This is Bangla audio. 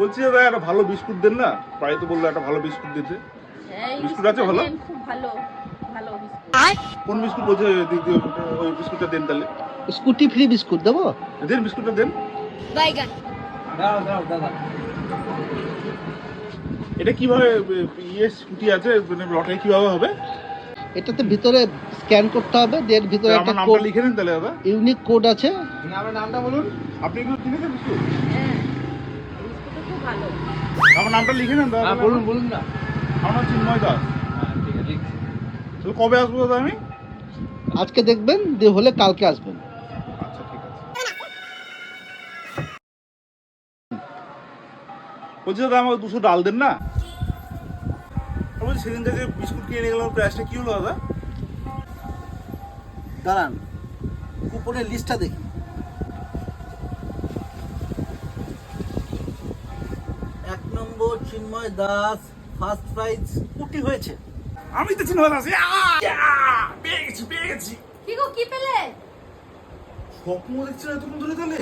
বলছি দাদা একটা ভালো বিস্কুট দেন না, বাড়িতে বললো একটা ভালো বিস্কুট দিতে। বিস্কুট আছে ভালো? খুব ভালো ভালো বিস্কুট। কোন বিস্কুট বলছে? ওই বিস্কুটটা দেন তাহলে। স্কুটি ফ্রি বিস্কুট দেবো? দেন বিস্কুটটা দেন। এটা কিভাবে স্কুটি আছে, মানে লটারি কিভাবে হবে? এটাতে ভিতরে স্ক্যান করতে হবে, এর ভিতরে একটা আমার নামটা কোড, লিখে নেন তাহলে দাদা। ইউনিক কোড আছে। আপনার নামটা বলুন। আপনি কি কিনেছেন বিস্কুট? হ্যাঁ বিস্কুটটা খুব ভালো। আমার নামটা লিখে নেন দাদা। বলুন বলুন না। আমার নাম চিন্ময় দাস। ঠিক আছে, লিখছি। তাহলে কবে আসবো দাদা আমি? আজকে দেখবেন, দিয়ে হলে কালকে আসবেন। আচ্ছা ঠিক আছে। বলছি দাদা আমাকে 200 ডাল দেন না। বলছি সেদিন থেকে বিস্কুট কিনে নিয়ে গেলাম, প্রাইসটা কি হলো দাদা? দাঁড়ান, কুপনের লিস্টটা দেখি। 1 নম্বর চিন্ময় দাস, ফার্স্ট প্রাইজ স্কুটি হয়েছে। আমি তো চিন্ময় দাস। পেয়েছি পেয়েছি। কি গো কি পেলে? স্বপ্ন দেখছি না তুমি ধরে তাহলে।